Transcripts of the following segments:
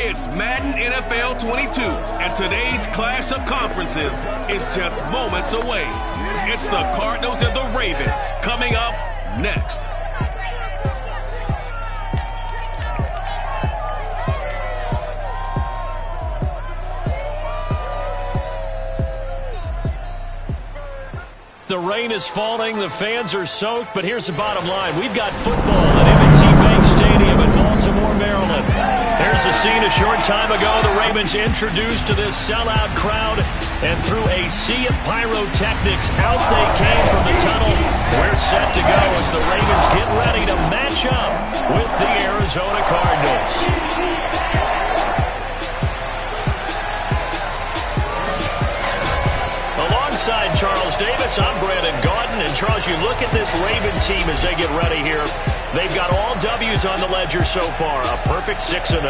It's Madden NFL 22, and today's clash of conferences is just moments away. It's the Cardinals and the Ravens coming up next. The rain is falling, the fans are soaked, but here's the bottom line. We've got football at M&T Bank Stadium in Baltimore, Maryland. There's a scene a short time ago. The Ravens introduced to this sellout crowd, and through a sea of pyrotechnics, out they came from the tunnel. We're set to go as the Ravens get ready to match up with the Arizona Cardinals. Alongside Charles Davis, I'm Brandon Gaudin. And Charles, you look at this Raven team as they get ready here. They've got all W's on the ledger so far, a perfect 6-0.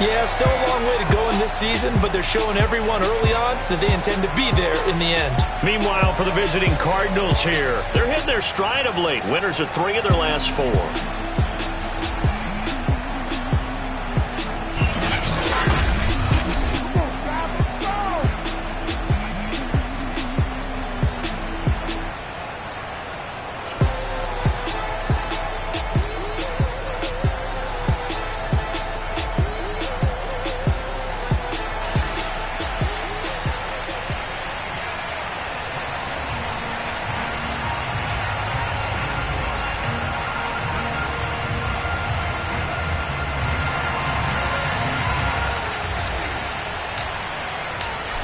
Yeah, still a long way to go in this season, but they're showing everyone early on that they intend to be there in the end. Meanwhile, for the visiting Cardinals here, they're hitting their stride of late. Winners of 3 of their last 4.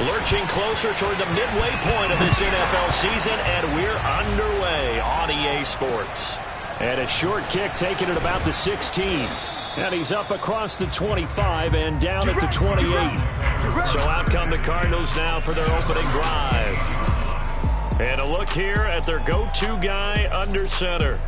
Lurching closer toward the midway point of this NFL season, and we're underway on EA Sports. And a short kick taken at about the 16. And he's up across the 25 and down at the 28. So out come the Cardinals now for their opening drive. And a look here at their go-to guy under center.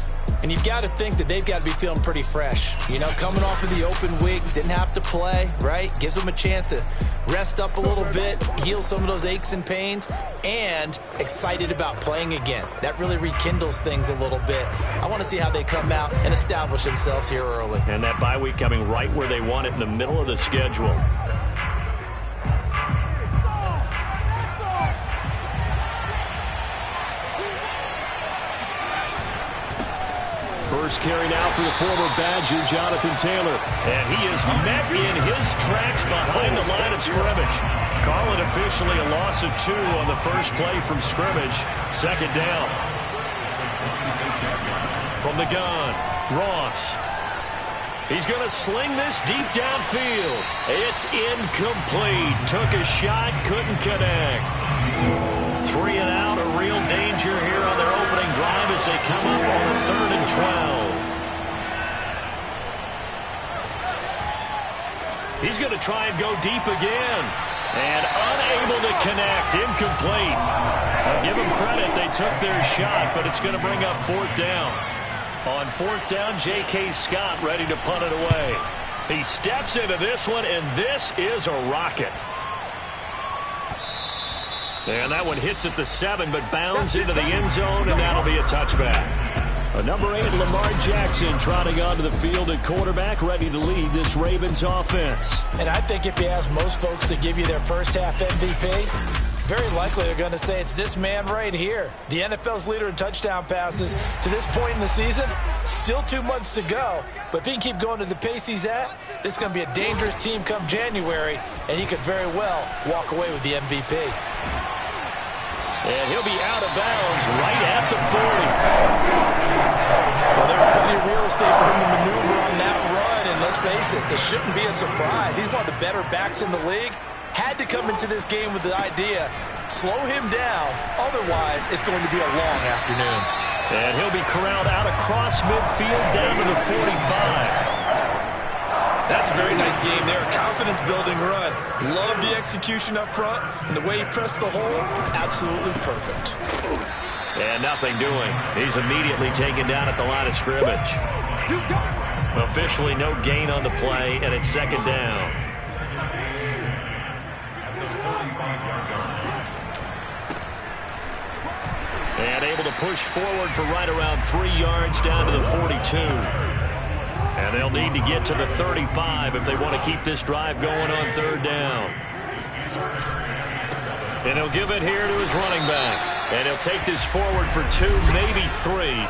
And you've got to think that they've got to be feeling pretty fresh. You know, coming off of the open week, didn't have to play, right? Gives them a chance to rest up a little bit, heal some of those aches and pains, and excited about playing again. That really rekindles things a little bit. I want to see how they come out and establish themselves here early. And that bye week coming right where they want it, in the middle of the schedule. First carry now for the former Badger, Jonathan Taylor. And he is met in his tracks behind the line of scrimmage. Call it officially a loss of 2 on the first play from scrimmage. Second down. From the gun, Ross. He's going to sling this deep downfield. It's incomplete. Took a shot, couldn't connect. 3 and out, a real danger here on their opening drive as they come up on a 3rd and 12. He's going to try and go deep again. And unable to connect, incomplete. I'll give them credit, they took their shot, but it's going to bring up 4th down. On 4th down, J.K. Scott ready to punt it away. He steps into this one, and this is a rocket. And that one hits at the 7, but bounds into the end zone, and that'll be a touchback. Number 8, Lamar Jackson, trotting onto the field at quarterback, ready to lead this Ravens offense. And I think if you ask most folks to give you their first half MVP, very likely they're going to say it's this man right here. The NFL's leader in touchdown passes to this point in the season. Still 2 months to go. But if he can keep going to the pace he's at, this is going to be a dangerous team come January, and he could very well walk away with the MVP. And he'll be out of bounds right at the 40. Well, there's plenty of real estate for him to maneuver on that run, and let's face it, it shouldn't be a surprise. He's one of the better backs in the league. Had to come into this game with the idea, slow him down, otherwise it's going to be a long afternoon. And he'll be corralled out across midfield down to the 45. That's a very nice game there. Confidence-building run. Love the execution up front, and the way he pressed the hole, absolutely perfect. And nothing doing. He's immediately taken down at the line of scrimmage. Officially no gain on the play, and it's 2nd down. And able to push forward for right around 3 yards down to the 42. And they'll need to get to the 35 if they want to keep this drive going on third down. And he'll give it here to his running back. And he'll take this forward for 2, maybe 3.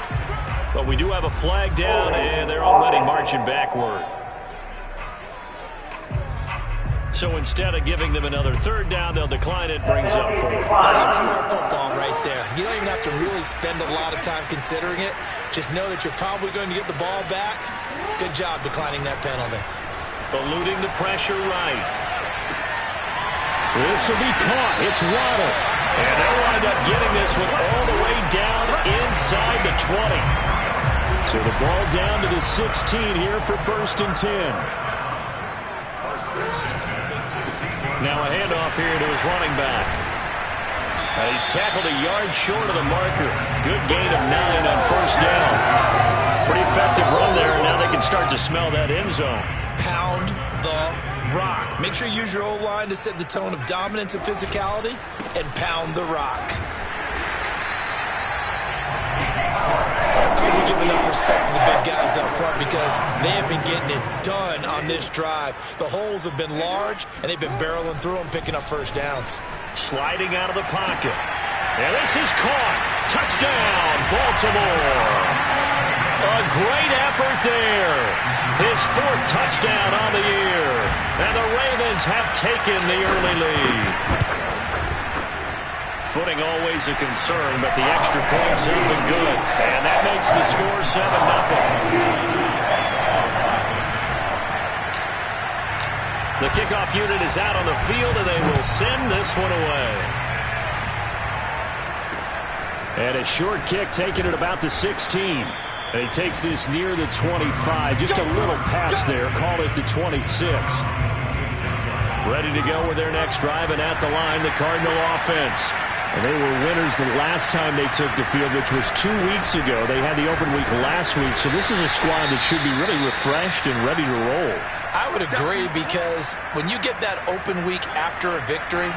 But we do have a flag down, and they're already marching backward. So instead of giving them another third down, they'll decline it, brings up 4. That's smart football right there. You don't even have to really spend a lot of time considering it. Just know that you're probably going to get the ball back. Good job declining that penalty. Eluding the pressure right. This will be caught. It's Waddle. And they'll wind up getting this one all the way down inside the 20. So the ball down to the 16 here for 1st and 10. Now a handoff here to his running back. He's tackled a yard short of the marker. Good gain of 9 on 1st down. Pretty effective run there. Now they can start to smell that end zone. Pound the rock. Make sure you use your O-line to set the tone of dominance and physicality, and pound the rock. I will give enough respect to the big guys up front because they have been getting it done on this drive. The holes have been large, and they've been barreling through them, picking up 1st downs. Sliding out of the pocket. And this is caught. Touchdown, Baltimore. A great effort there. His 4th touchdown on the year. And the Ravens have taken the early lead. Footing always a concern, but the extra points have been good. And that makes the score 7-0. The kickoff unit is out on the field, and they will send this one away. And a short kick taken at about the 16. And he takes this near the 25. Just a little pass there. Call it the 26. Ready to go with their next drive, and at the line, the Cardinal offense. And they were winners the last time they took the field, which was 2 weeks ago. They had the open week last week, so this is a squad that should be really refreshed and ready to roll. I would agree, because when you get that open week after a victory,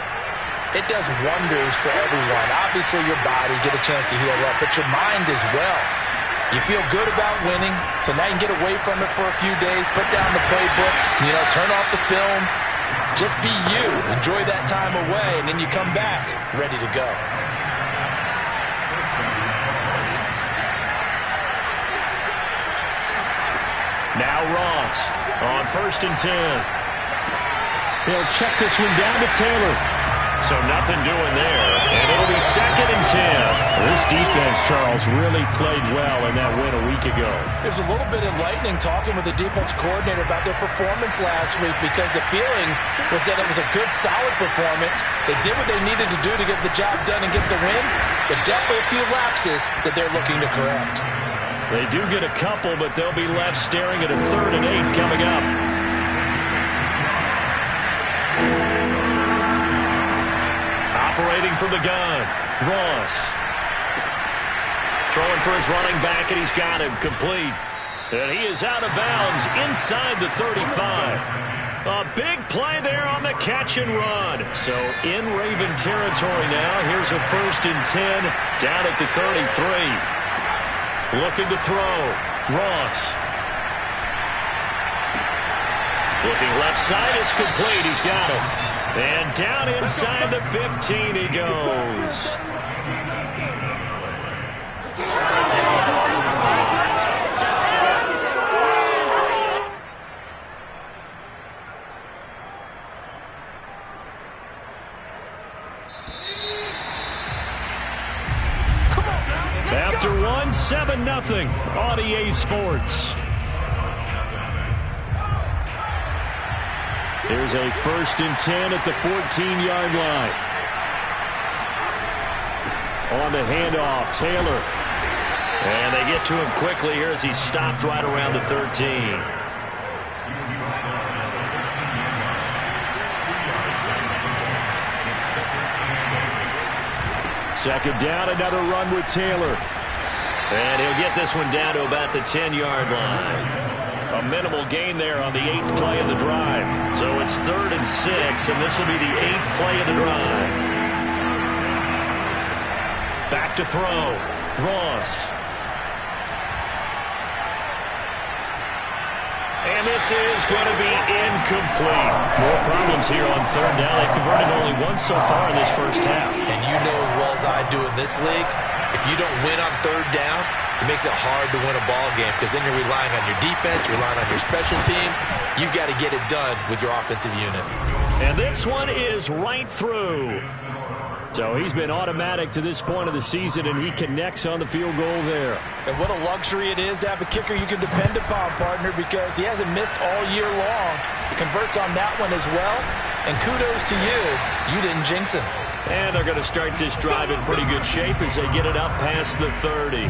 it does wonders for everyone. Obviously, your body, get a chance to heal up, but your mind as well. You feel good about winning, so now you can get away from it for a few days, put down the playbook, turn off the film. Just be you. Enjoy that time away, and then you come back ready to go. Now Ross on 1st and 10. He'll check this one down to Taylor. So nothing doing there, and it'll be 2nd and 10. This defense, Charles, really played well in that win a week ago. There's a little bit enlightening talking with the defense coordinator about their performance last week, because the feeling was that it was a good, solid performance. They did what they needed to do to get the job done and get the win, but definitely a few lapses that they're looking to correct. They do get a couple, but they'll be left staring at a 3rd and 8 coming up. Operating from the gun, Ross. Throwing for his running back, and he's got him complete. And he is out of bounds inside the 35. A big play there on the catch and run. So in Raven territory now. Here's a 1st and 10 down at the 33. Looking to throw, Ross. Looking left side, it's complete. He's got him. And down inside the 15 he goes. After 7-0 on EA Sports. Here's a 1st and 10 at the 14-yard line. On the handoff, Taylor. And they get to him quickly here as he's stopped right around the 13. Second down, another run with Taylor. And he'll get this one down to about the 10-yard line. A minimal gain there on the 8th play of the drive. So it's 3rd and 6, and this will be the 8th play of the drive. Back to throw. Ross. this is going to be incomplete. More problems here on third down. They've converted only once so far in this first half. And you know as well as I do in this league, if you don't win on third down, it makes it hard to win a ball game because then you're relying on your defense, you're relying on your special teams. You've got to get it done with your offensive unit. And this one is right through. So he's been automatic to this point of the season, and he connects on the field goal there. And what a luxury it is to have a kicker you can depend upon, partner, because he hasn't missed all year long. Converts on that one as well. And kudos to you. You didn't jinx him. And they're going to start this drive in pretty good shape as they get it up past the 30.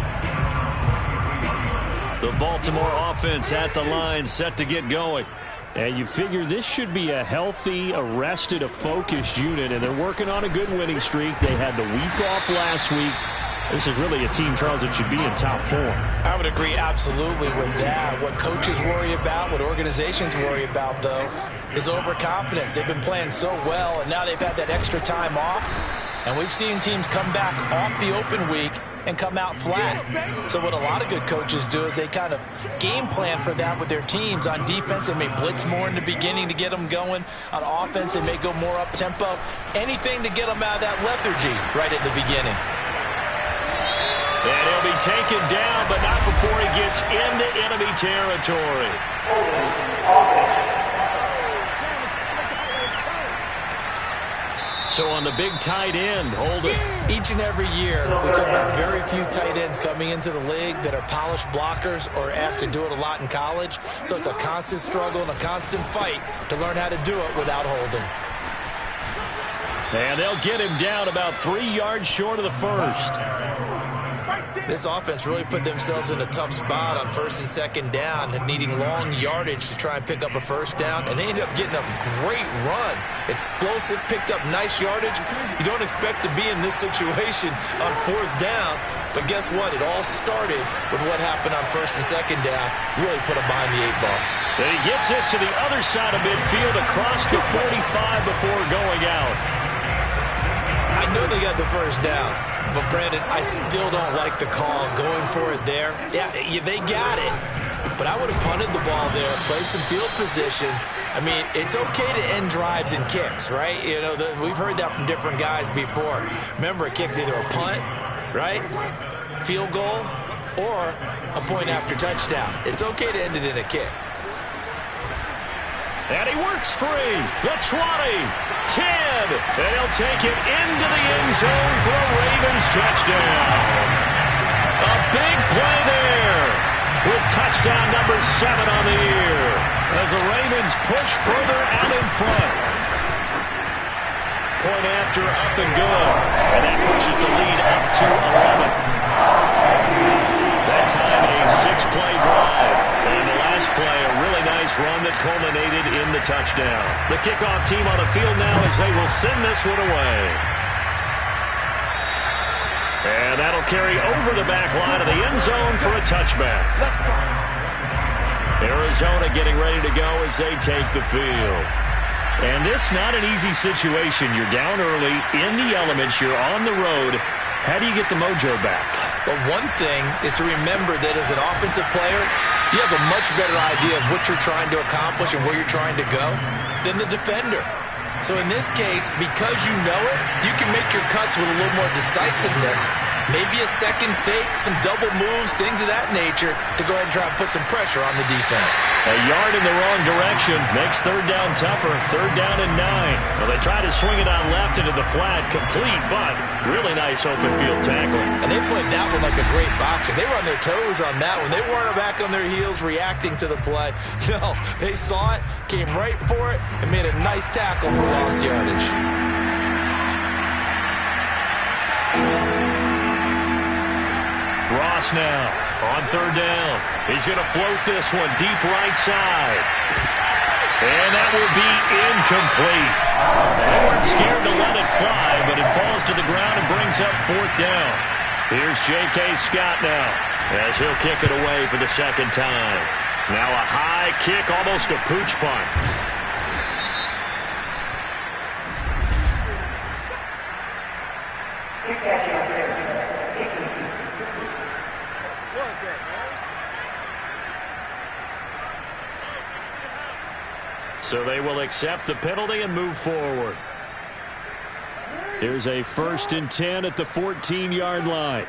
The Baltimore offense at the line, set to get going. And you figure this should be a healthy, a rested, a focused unit, and they're working on a good winning streak. They had the week off last week. This is really a team, Charles, that should be in top form. I would agree absolutely with that. What coaches worry about, what organizations worry about, though, is overconfidence. They've been playing so well, and now they've had that extra time off. And we've seen teams come back off the open week and come out flat. So what a lot of good coaches do is they kind of game plan for that with their teams. On defense, they may blitz more in the beginning to get them going. On offense, they may go more up-tempo. Anything to get them out of that lethargy right at the beginning. And he'll be taken down, but not before he gets into enemy territory. So on the big tight end, holding. Each and every year, we talk about very few tight ends coming into the league that are polished blockers or asked to do it a lot in college. So it's a constant struggle and a constant fight to learn how to do it without holding. And they'll get him down about 3 yards short of the first. This offense really put themselves in a tough spot on first and second down and needing long yardage to try and pick up a first down. And they ended up getting a great run. Explosive, picked up nice yardage. You don't expect to be in this situation on fourth down. But guess what? It all started with what happened on first and second down. Really put them behind the 8-ball. And he gets this to the other side of midfield across the 45 before going out. I know they got the first down. But, Brandon, I still don't like the call going for it there. Yeah, they got it. But I would have punted the ball there, played some field position. I mean, it's okay to end drives and kicks, right? You know, we've heard that from different guys before. Remember, a kick's either a punt, right, field goal, or a point after touchdown. It's okay to end it in a kick. And he works free. The 20, 10, and he'll take it into the end zone for a Ravens touchdown. A big play there with touchdown number 7 on the year as the Ravens push further out in front. Point after up and good, and that pushes the lead up to 11. That time a 6-play drive. And the last play, a really nice run that culminated in the touchdown. The kickoff team on the field now as they will send this one away. And that'll carry over the back line of the end zone for a touchback. Arizona getting ready to go as they take the field. And this not an easy situation. You're down early, in the elements, you're on the road. How do you get the mojo back? Well, one thing is to remember that as an offensive player, you have a much better idea of what you're trying to accomplish and where you're trying to go than the defender. So in this case, because you know it, you can make your cuts with a little more decisiveness. Maybe a second fake, some double moves, things of that nature to go ahead and try and put some pressure on the defense. A yard in the wrong direction makes third down tougher. Third down and 9. Well, they try to swing it on left into the flat, complete, but really nice open field tackle. And they played that one like a great boxer. They were on their toes on that one. They weren't back on their heels reacting to the play. No, they saw it, came right for it, and made a nice tackle for lost yardage. Ross now on third down. He's going to float this one deep right side. And that will be incomplete. They weren't scared to let it fly, but it falls to the ground and brings up fourth down. Here's J.K. Scott now as he'll kick it away for the second time. Now a high kick, almost a pooch punt. So they will accept the penalty and move forward. Here's a 1st and 10 at the 14-yard line.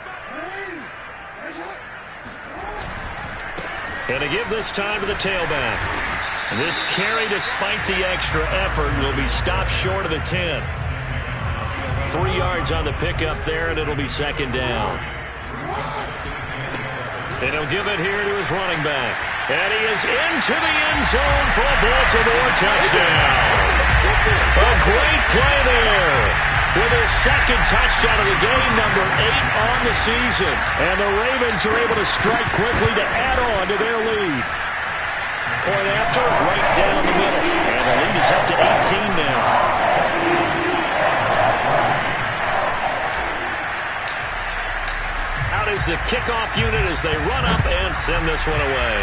And to give this time to the tailback. This carry, despite the extra effort, will be stopped short of the 10. 3 yards on the pickup there, and it'll be 2nd down. And he'll give it here to his running back. And he is into the end zone for a Baltimore touchdown. A great play there with his 2nd touchdown of the game, number 8 on the season. And the Ravens are able to strike quickly to add on to their lead. Point after, right down the middle. And the lead is up to 18 now. Out is the kickoff unit as they run up and send this one away.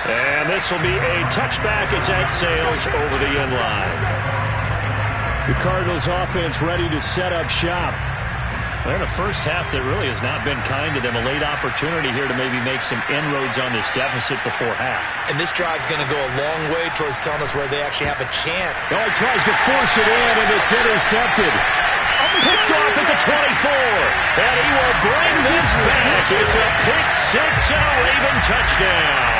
And this will be a touchback as that sails over the end line. The Cardinals offense ready to set up shop. They're in a first half that really has not been kind to them. A late opportunity here to maybe make some inroads on this deficit before half. And this drive's going to go a long way towards telling us where they actually have a chance. Oh, he tries to force it in, and it's intercepted. Picked off at the 24. And he will bring this back. It's a pick 6 and a Raven touchdown.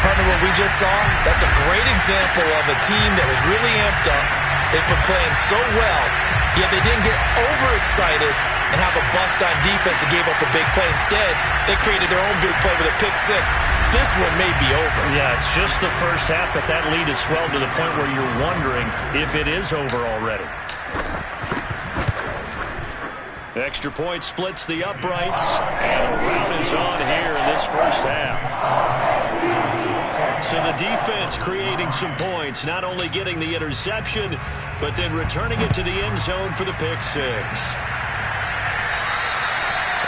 Partner, what we just saw, that's a great example of a team that was really amped up. They've been playing so well, yet they didn't get overexcited and have a bust on defense and gave up a big play. Instead, they created their own big play with a pick 6. This one may be over. Yeah, it's just the first half, but that lead has swelled to the point where you're wondering if it is over already. Extra point splits the uprights, and a rout is on here in this first half. So the defense creating some points, not only getting the interception, but then returning it to the end zone for the pick 6.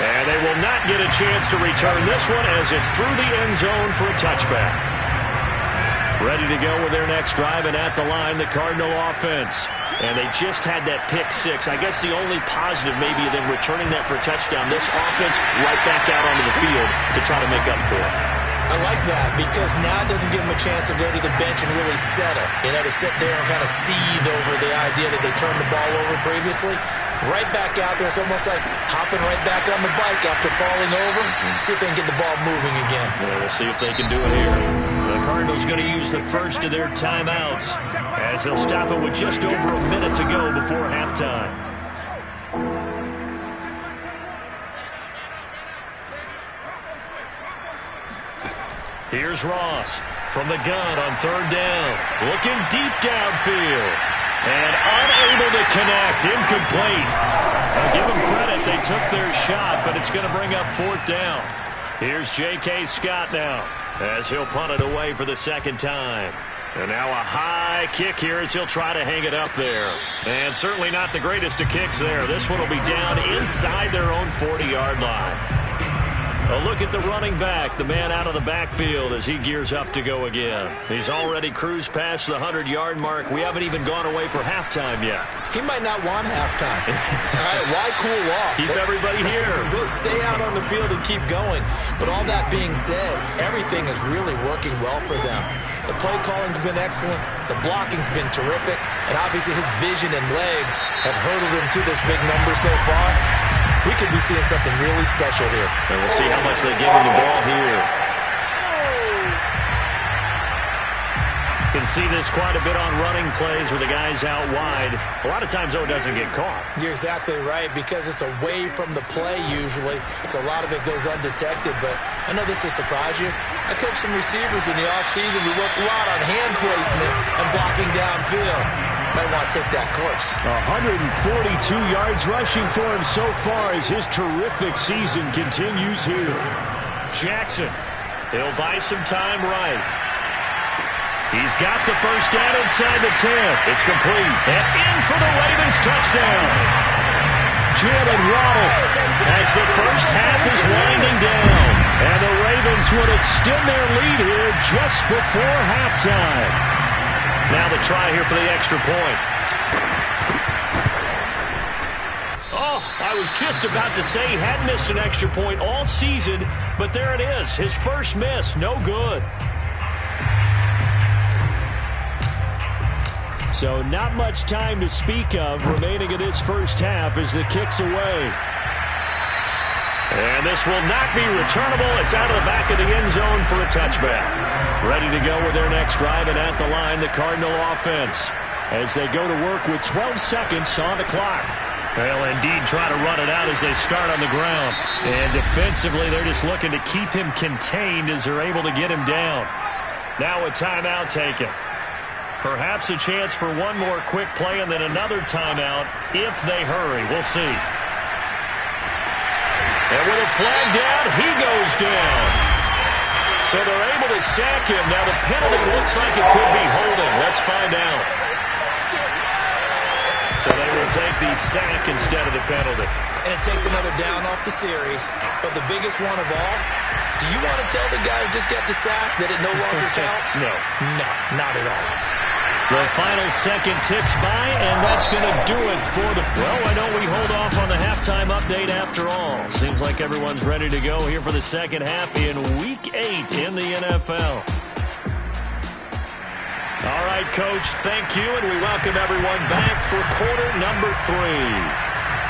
And they will not get a chance to return this one as it's through the end zone for a touchback. Ready to go with their next drive, and at the line, the Cardinal offense. And they just had that pick 6. I guess the only positive maybe than returning that for a touchdown. This offense right back out onto the field to try to make up for it. I like that because now it doesn't give them a chance to go to the bench and really settle. You know, to sit there and kind of seethe over the idea that they turned the ball over previously. Right back out there. It's almost like hopping right back on the bike after falling over. See if they can get the ball moving again. Well, we'll see if they can do it here. The Cardinals going to use the first of their timeouts as they'll stop it with just over a minute to go before halftime. Here's Ross from the gun on 3rd down. Looking deep downfield. And unable to connect. Incomplete. I'll give them credit. They took their shot, but it's going to bring up 4th down. Here's J.K. Scott now as he'll punt it away for the 2nd time. And now a high kick here as he'll try to hang it up there. And certainly not the greatest of kicks there. This one will be down inside their own 40-yard line. A look at the running back, the man out of the backfield as he gears up to go again. He's already cruised past the 100-yard mark. We haven't even gone away for halftime yet. He might not want halftime. All right, why cool off? Keep everybody here. They'll stay out on the field and keep going. But all that being said, everything is really working well for them. The play calling's been excellent. The blocking's been terrific. And obviously his vision and legs have hurdled him to this big number so far. We could be seeing something really special here. And we'll see how much they give him the ball here. Can see this quite a bit on running plays where the guy's out wide. A lot of times, though, it doesn't get caught. You're exactly right, because it's away from the play usually, so a lot of it goes undetected. But I know this will surprise you. I coached some receivers in the offseason. We work a lot on hand placement and blocking downfield. Might want to take that course. 142 yards rushing for him so far as his terrific season continues here. Jackson, he'll buy some time right. He's got the first down inside the 10. It's complete. And in for the Ravens touchdown. Jalen Waddle as the first half is winding down. And the Ravens would extend their lead here just before halftime. Now the try here for the extra point. Oh, I was just about to say he hadn't missed an extra point all season, but there it is. His first miss, no good. So not much time to speak of remaining in this first half as the kick's away. And this will not be returnable. It's out of the back of the end zone for a touchback. Ready to go with their next drive, and at the line, the Cardinal offense, as they go to work with 12 seconds on the clock. They'll indeed try to run it out as they start on the ground. And defensively, they're just looking to keep him contained as they're able to get him down. Now a timeout taken. Perhaps a chance for one more quick play and then another timeout if they hurry. We'll see. And with a flag down, he goes down. So they're able to sack him. Now the penalty looks like it could be holding. Let's find out. So they will take the sack instead of the penalty. And it takes another down off the series. But the biggest one of all, do you want to tell the guy who just got the sack that it no longer counts? No. No, not at all. The final second ticks by, and that's going to do it for the... Well, I know we hold off on the halftime update after all. Seems like everyone's ready to go here for the second half in Week 8 in the NFL. All right, Coach, thank you, and we welcome everyone back for quarter number 3.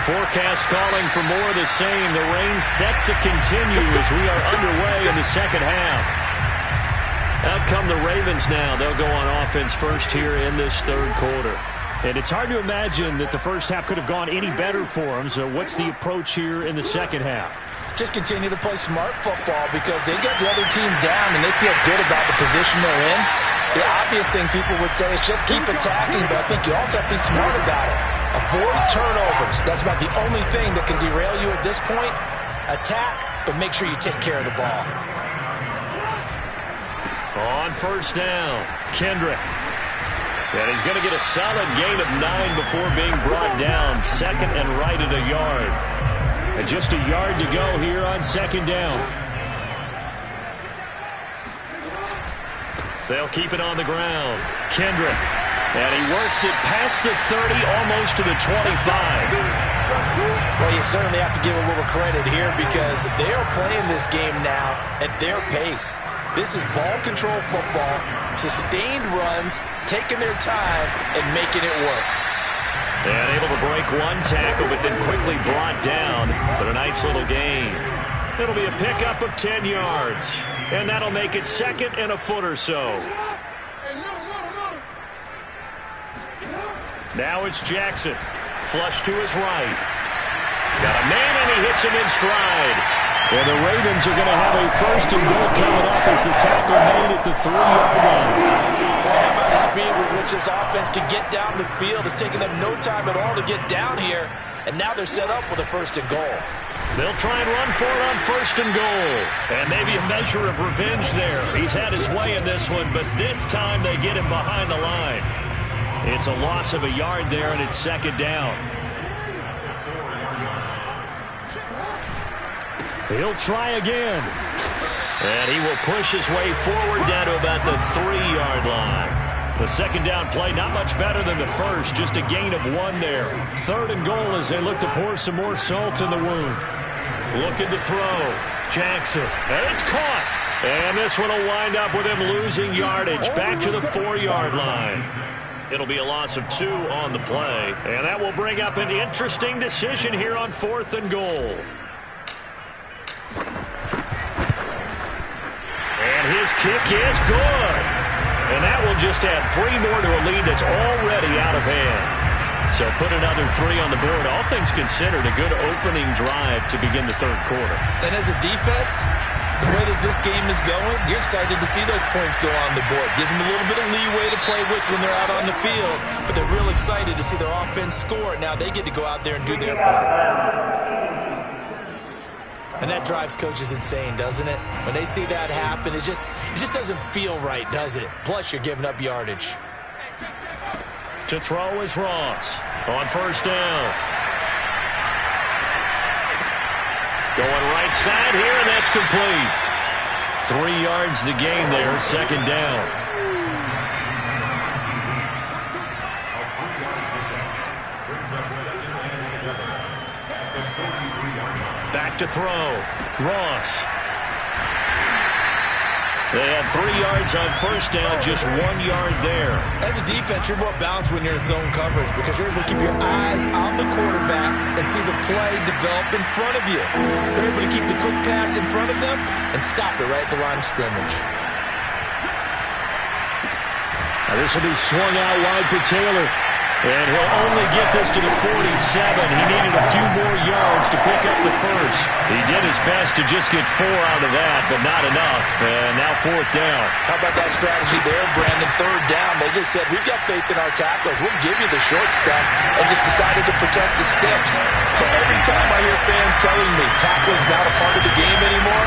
Forecast calling for more of the same. The rain set to continue as we are underway in the second half. Out come the Ravens now. They'll go on offense first here in this third quarter. And it's hard to imagine that the first half could have gone any better for them. So what's the approach here in the second half? Just continue to play smart football because they got the other team down and they feel good about the position they're in. The obvious thing people would say is just keep attacking, but I think you also have to be smart about it. Avoid turnovers. That's about the only thing that can derail you at this point. Attack, but make sure you take care of the ball. On first down, Kendrick. And he's going to get a solid gain of 9 before being brought down. Second and right at a yard. And just a yard to go here on second down. They'll keep it on the ground. Kendrick. And he works it past the 30, almost to the 25. Well, you certainly have to give a little credit here because they are playing this game now at their pace. This is ball control football, sustained runs, taking their time, and making it work. And able to break one tackle, but then quickly brought down. But a nice little gain. It'll be a pickup of 10 yards. And that'll make it second and a foot or so. Now it's Jackson. Flush to his right. Got a man, and he hits him in stride. And the Ravens are going to have a first and goal coming up as the tackle made at the 3-yard line. Boy, how about the speed with which this offense can get down the field? It's taken them no time at all to get down here. And now they're set up with a first and goal. They'll try and run for it on first and goal. And maybe a measure of revenge there. He's had his way in this one, but this time they get him behind the line. It's a loss of a yard there, and it's second down. He'll try again. And he will push his way forward down to about the 3-yard line. The second down play, not much better than the first, just a gain of 1 there. Third and goal as they look to pour some more salt in the wound. Looking to throw. Jackson. And it's caught. And this one will wind up with him losing yardage back to the 4-yard line. It'll be a loss of 2 on the play. And that will bring up an interesting decision here on fourth and goal. And his kick is good. And that will just add 3 more to a lead that's already out of hand. So put another 3 on the board. All things considered, a good opening drive to begin the third quarter. And as a defense, the way that this game is going, you're excited to see those points go on the board. Gives them a little bit of leeway to play with when they're out on the field. But they're real excited to see their offense score. Now they get to go out there and do their part. And that drives coaches insane, doesn't it? When they see that happen, it just doesn't feel right, does it? Plus, you're giving up yardage. To throw is Ross on first down. Going right side here, and that's complete. 3 yards the gain there, second down. Back to throw. Ross. They had 3 yards on first down, just 1 yard there. As a defense, you're more balanced when you're in zone coverage because you're able to keep your eyes on the quarterback and see the play develop in front of you. You're able to keep the quick pass in front of them and stop it right at the line of scrimmage. Now this will be swung out wide for Taylor. And he'll only get this to the 47. He needed a few more yards to pick up the first. He did his best to just get 4 out of that, but not enough. And now 4th down. How about that strategy there, Brandon? 3rd down. They just said, we've got faith in our tacklers. We'll give you the short stuff, and just decided to protect the sticks. So every time I hear fans telling me tackling's not a part of the game anymore,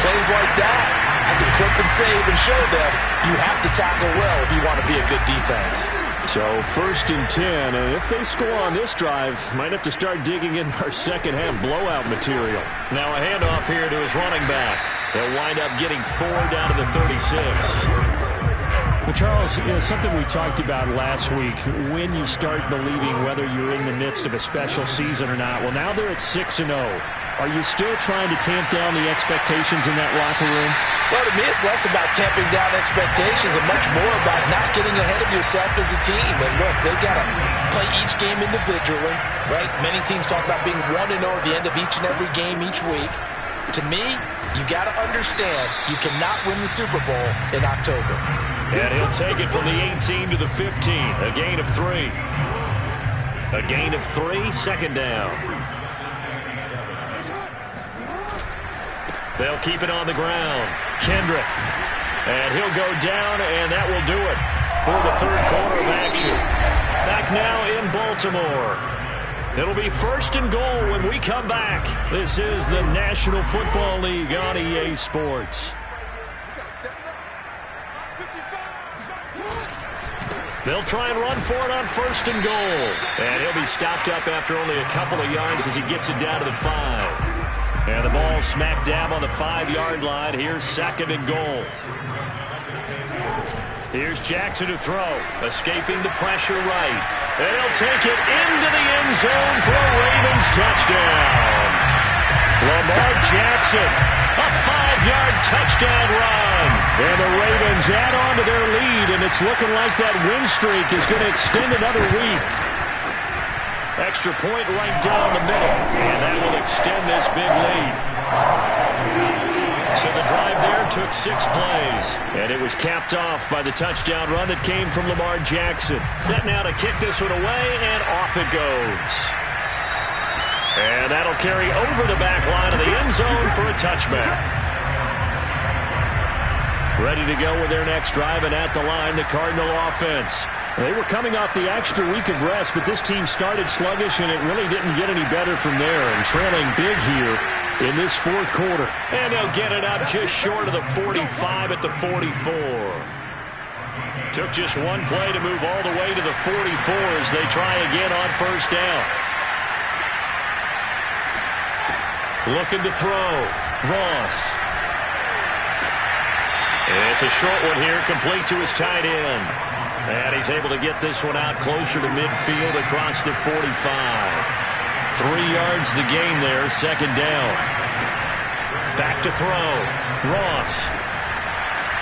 plays like that, I can clip and save and show them you have to tackle well if you want to be a good defense. So 1st and 10, and if they score on this drive, might have to start digging in our second half blowout material. Now a handoff here to his running back. They'll wind up getting 4 down to the 36. Well, Charles, something we talked about last week, when you start believing whether you're in the midst of a special season or not. Well, now they're at 6-0. Are you still trying to tamp down the expectations in that locker room? Well, to me, it's less about tamping down expectations and much more about not getting ahead of yourself as a team. And look, they've got to play each game individually, right? Many teams talk about being 1-0 at the end of each and every game each week. To me, you got to understand you cannot win the Super Bowl in October. And he'll take it from the 18 to the 15. A gain of 3. A gain of 3, 2nd down. They'll keep it on the ground. Kendrick. And he'll go down, and that will do it for the 3rd quarter of action. Back now in Baltimore. It'll be 1st and goal when we come back. This is the National Football League on EA Sports. They'll try and run for it on 1st and goal. And he'll be stopped up after only a couple of yards as he gets it down to the 5. And the ball smack dab on the 5-yard line. Here's 2nd and goal. Here's Jackson to throw. Escaping the pressure right. And he'll take it into the end zone for a Ravens touchdown. Lamar Jackson, a 5-yard touchdown run. And the Ravens add on to their lead, and it's looking like that win streak is going to extend another week. Extra point right down the middle, and that will extend this big lead. So the drive there took 6 plays, and it was capped off by the touchdown run that came from Lamar Jackson. Set now to kick this one away, and off it goes. And that'll carry over the back line of the end zone for a touchback. Ready to go with their next drive, and at the line, the Cardinal offense. They were coming off the extra week of rest, but this team started sluggish, and it really didn't get any better from there, and trailing big here in this 4th quarter. And they'll get it up just short of the 45 at the 44. Took just 1 play to move all the way to the 44 as they try again on 1st down. Looking to throw. Ross. It's a short one here, complete to his tight end. And he's able to get this one out closer to midfield across the 45. 3 yards the gain there, 2nd down. Back to throw. Ross.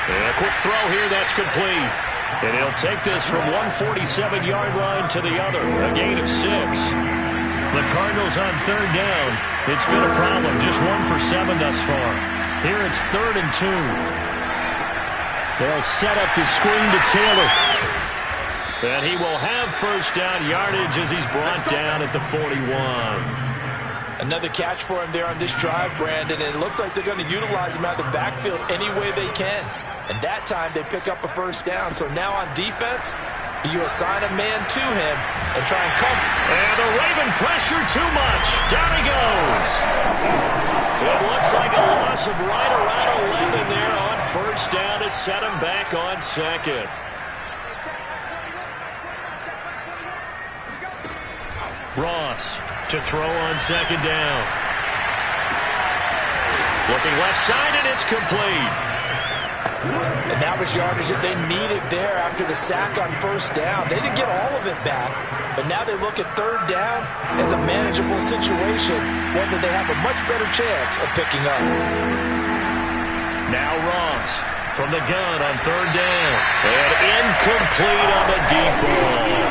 And a quick throw here, that's complete. And he'll take this from 147-yard line to the other, a gain of 6. The Cardinals on 3rd down. It's been a problem, just 1 for 7 thus far. Here it's 3rd and 2. They'll set up the screen to Taylor. And he will have 1st down yardage as he's brought down at the 41. Another catch for him there on this drive, Brandon, and it looks like they're going to utilize him out of the backfield any way they can. And that time they pick up a 1st down. So now on defense, do you assign a man to him and try and cover? And the Raven pressure too much. Down he goes. It looks like a loss of right around 11 there on 1st down to set him back on 2nd. Ross to throw on 2nd down. Looking left side, and it's complete. And And that was yardage that they needed there after the sack on first down. They didn't get all of it back, but now they look at third down as a manageable situation, one that they have a much better chance of picking up. Now Ross from the gun on third down. And incomplete on the deep ball.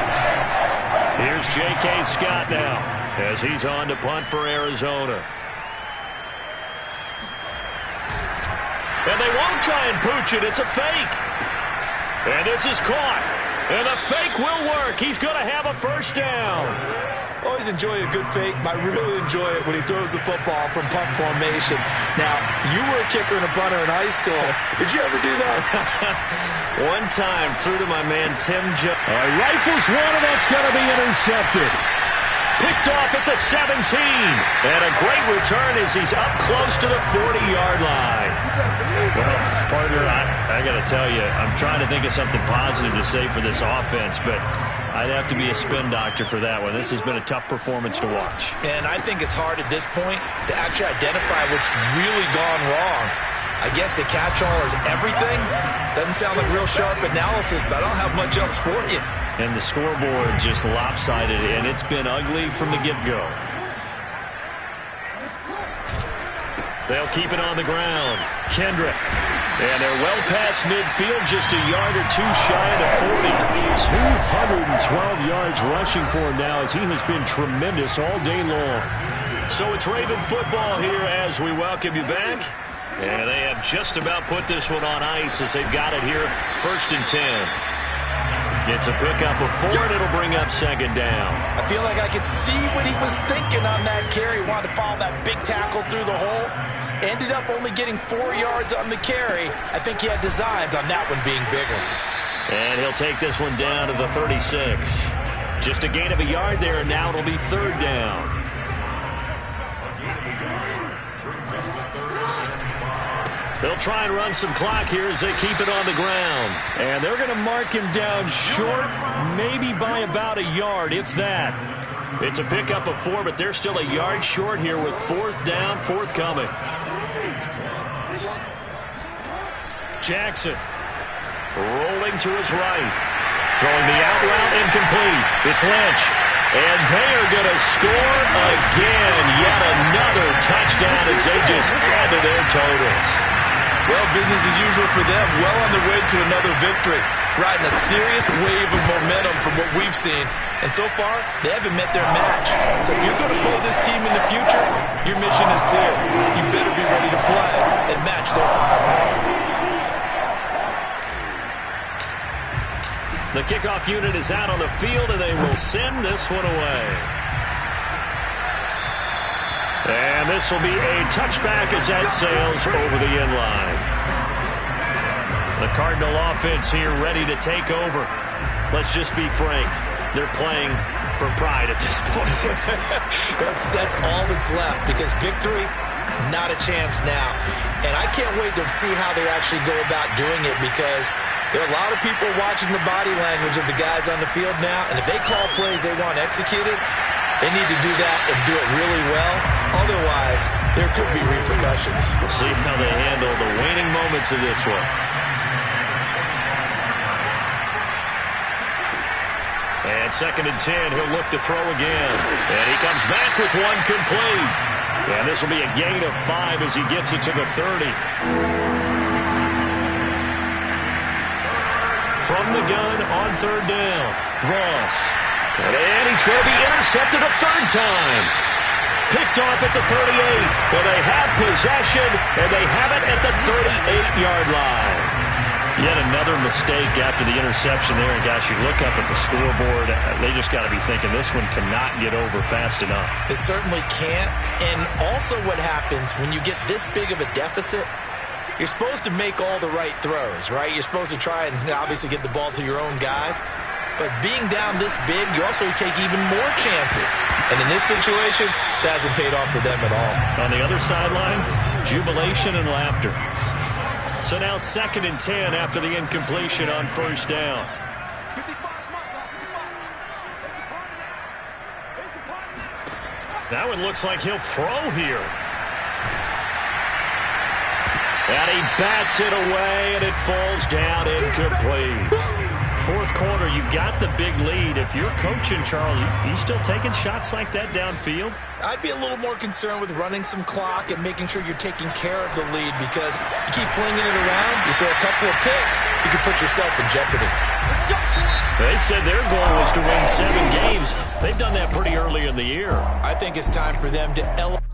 Here's J.K. Scott now as he's on to punt for Arizona. And they won't try and pooch it. It's a fake. And this is caught. And the fake will work. He's going to have a first down. Always enjoy a good fake, but I really enjoy it when he throws the football from punt formation. Now, you were a kicker and a punter in high school. Did you ever do that? One time, threw to my man Tim Jones. Rifles one, and that's going to be intercepted. Picked off at the 17. And a great return as he's up close to the 40-yard line. Well, partner, I got to tell you, I'm trying to think of something positive to say for this offense, but I'd have to be a spin doctor for that one. This has been a tough performance to watch. And I think it's hard at this point to actually identify what's really gone wrong. I guess the catch-all is everything. Doesn't sound like real sharp analysis, but I don't have much else for you. And the scoreboard just lopsided, and it's been ugly from the get-go. They'll keep it on the ground. Kendrick. And they're well past midfield, just a yard or two shy of the 40. 212 yards rushing for him now as he has been tremendous all day long. So it's Raven football here as we welcome you back. And they have just about put this one on ice as they've got it here, 1st and 10. It's a pickup of 4, and it'll bring up 2nd down. I feel like I could see what he was thinking on that carry. Wanted to follow that big tackle through the hole. Ended up only getting 4 yards on the carry. I think he had designs on that one being bigger. And he'll take this one down to the 36. Just a gain of a yard there, and now it'll be 3rd down. They'll try and run some clock here as they keep it on the ground. And they're going to mark him down short, maybe by about a yard, if that. It's a pickup of 4, but they're still a yard short here with 4th down, forthcoming. Jackson. Rolling to his right. Throwing the out route incomplete. It's Lynch. And they are going to score again. Yet another touchdown as they just add to their totals. Well, business as usual for them. Well on their way to another victory. Riding a serious wave of momentum from what we've seen. And so far, they haven't met their match. So if you're going to play this team in the future, your mission is clear. You better be ready to play and match their firepower. The kickoff unit is out on the field, and they will send this one away. And this will be a touchback as that sails over the end line. The Cardinal offense here ready to take over. Let's just be frank. They're playing for pride at this point. that's all that's left, because victory, not a chance now. And I can't wait to see how they actually go about doing it, because there are a lot of people watching the body language of the guys on the field now, and if they call plays they want executed, they need to do that and do it really well. Otherwise, there could be repercussions. We'll see how they handle the waning moments of this one. And 2nd and 10, he'll look to throw again. And he comes back with one complete. And this will be a gain of 5 as he gets it to the 30. From the gun on 3rd down, Ross. And he's going to be intercepted a 3rd time. Picked off at the 38. Well, they have possession, and they have it at the 38-yard line. Yet another mistake after the interception there. And, gosh, you look up at the scoreboard, they just got to be thinking this one cannot get over fast enough. It certainly can't. And also what happens when you get this big of a deficit, you're supposed to make all the right throws, right? You're supposed to try and obviously get the ball to your own guys. But being down this big, you also take even more chances. And in this situation, that hasn't paid off for them at all. On the other sideline, jubilation and laughter. So now 2nd and 10 after the incompletion on 1st down. That one looks like he'll throw here. And he bats it away, and it falls down incomplete. Fourth quarter, you've got the big lead. If you're coaching, Charles, you still taking shots like that downfield? I'd be a little more concerned with running some clock and making sure you're taking care of the lead, because you keep flinging it around, you throw a couple of picks, you can put yourself in jeopardy. They said their goal was to win 7 games. They've done that pretty early in the year. I think it's time for them to elevate.